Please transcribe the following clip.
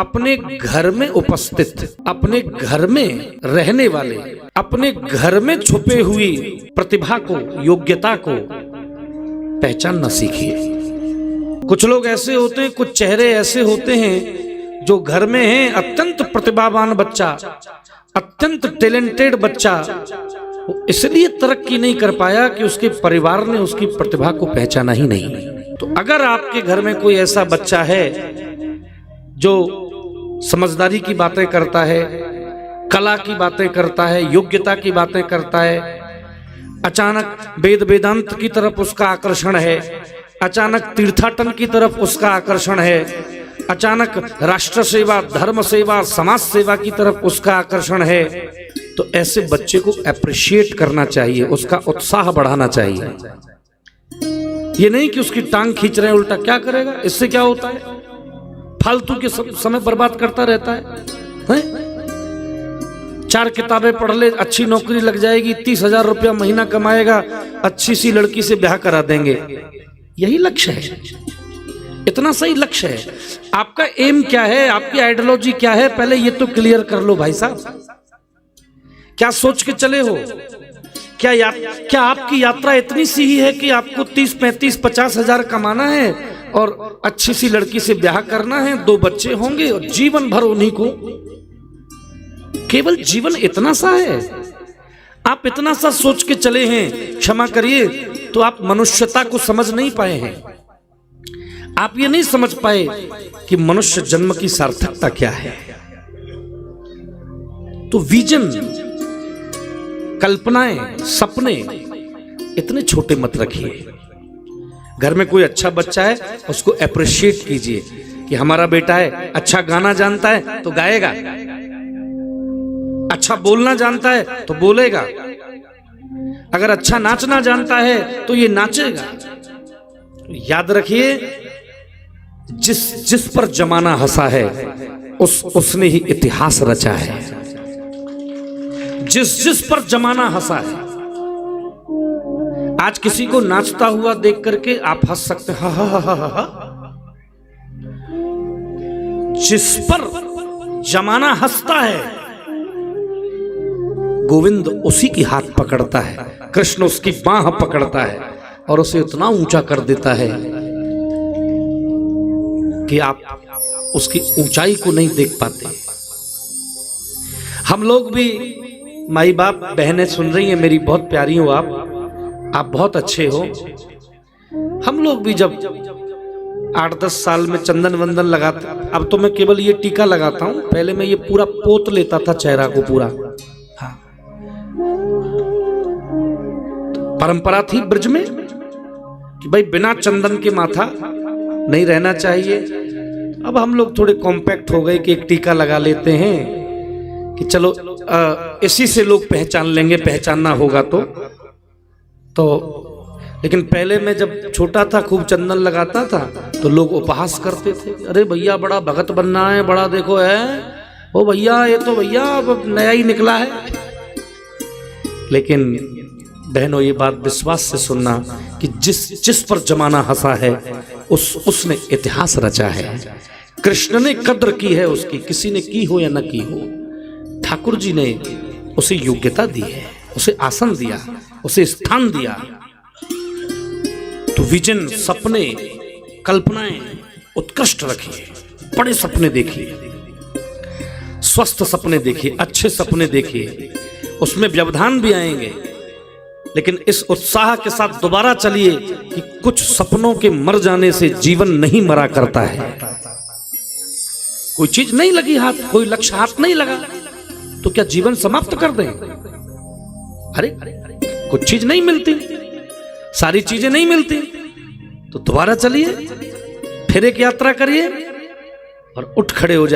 अपने घर में उपस्थित, अपने घर में रहने वाले, अपने घर में छुपे हुई प्रतिभा को, योग्यता को पहचानना सीखिए। कुछ लोग ऐसे होते हैं, कुछ चेहरे ऐसे होते हैं जो घर में हैं अत्यंत प्रतिभावान बच्चा, अत्यंत टैलेंटेड बच्चा, वो इसलिए तरक्की नहीं कर पाया कि उसके परिवार ने उसकी प्रतिभा को पहचाना ही नहीं। तो अगर आपके घर में कोई ऐसा बच्चा है जो समझदारी की बातें करता है, कला की बातें करता है, योग्यता की बातें करता है, अचानक वेद वेदांत की तरफ उसका आकर्षण है, अचानक तीर्थाटन की तरफ उसका आकर्षण है, अचानक राष्ट्र सेवा, धर्म सेवा, समाज सेवा की तरफ उसका आकर्षण है, तो ऐसे बच्चे को अप्रिशिएट करना चाहिए, उसका उत्साह बढ़ाना चाहिए। ये नहीं कि उसकी टांग खींच रहे हैं, उल्टा क्या करेगा, इससे क्या होता है, फालतू के समय बर्बाद करता रहता है? 4 किताबें पढ़ ले, अच्छी नौकरी लग जाएगी, 30,000 रुपया महीना कमाएगा, अच्छी सी लड़की से ब्याह करा देंगे, यही लक्ष्य है। इतना सही लक्ष्य है। आपका एम क्या है, आपकी आइडियोलॉजी क्या है, पहले ये तो क्लियर कर लो भाई साहब। क्या सोच के चले हो? क्या आपकी यात्रा इतनी सी ही है कि आपको 30, 35, 50,000 कमाना है और अच्छी सी लड़की से ब्याह करना है, 2 बच्चे होंगे और जीवन भर उन्हीं को, केवल जीवन इतना सा है? आप इतना सा सोच के चले हैं, क्षमा करिए, तो आप मनुष्यता को समझ नहीं पाए हैं। आप ये नहीं समझ पाए कि मनुष्य जन्म की सार्थकता क्या है। तो विजन, कल्पनाएं, सपने इतने छोटे मत रखिए। घर में कोई अच्छा बच्चा है, उसको अप्रिशिएट कीजिए कि हमारा बेटा है, अच्छा गाना जानता है तो गाएगा, अच्छा बोलना जानता है तो बोलेगा, अगर अच्छा नाचना जानता है तो ये नाचेगा। याद रखिए, जिस पर जमाना हंसा है उसने ही इतिहास रचा है। जिस पर जमाना हंसा है, आज किसी को नाचता हुआ देख करके आप हंस सकते हैं, हा हा हा हा। जिस पर जमाना हंसता है, गोविंद उसी की हाथ पकड़ता है, कृष्ण उसकी बाह पकड़ता है और उसे इतना ऊंचा कर देता है कि आप उसकी ऊंचाई को नहीं देख पाते। हम लोग भी, माई बाप, बहनें सुन रही हैं मेरी, बहुत प्यारी हो आप बहुत अच्छे हो। हम लोग भी जब 8-10 साल में चंदन वंदन लगाते, अब तो मैं केवल ये टीका लगाता हूं, पहले मैं ये पूरा पोत लेता था चेहरा को पूरा। हाँ, तो परंपरा थी ब्रज में कि भाई बिना चंदन के माथा नहीं रहना चाहिए। अब हम लोग थोड़े कॉम्पैक्ट हो गए कि एक टीका लगा लेते हैं कि चलो इसी से लोग पहचान लेंगे, पहचानना होगा तो लेकिन पहले मैं जब छोटा था, खूब चंदन लगाता था तो लोग उपहास करते थे, अरे भैया बड़ा भगत बनना है, बड़ा देखो है, ओ भैया ये तो भैया अब नया ही निकला है। लेकिन बहनों, ये बात विश्वास से सुनना कि जिस पर जमाना हंसा है उसने इतिहास रचा है। कृष्ण ने कद्र की है उसकी, किसी ने की हो या न की हो। ठाकुर जी ने उसे योग्यता दी है, उसे आसन दिया, उसे स्थान दिया। तो विजन, सपने, कल्पनाएं उत्कृष्ट रखिए, बड़े सपने देखिए, स्वस्थ सपने देखिए, अच्छे सपने देखिए, उसमें व्यवधान भी आएंगे, लेकिन इस उत्साह के साथ दोबारा चलिए कि कुछ सपनों के मर जाने से जीवन नहीं मरा करता है। कोई चीज नहीं लगी हाथ, कोई लक्ष्य हाथ नहीं लगा तो क्या जीवन समाप्त कर दें? अरे कुछ चीज नहीं मिलती, सारी चीजें नहीं मिलती, तो दोबारा चलिए, फिर एक यात्रा करिए और उठ खड़े हो जाए।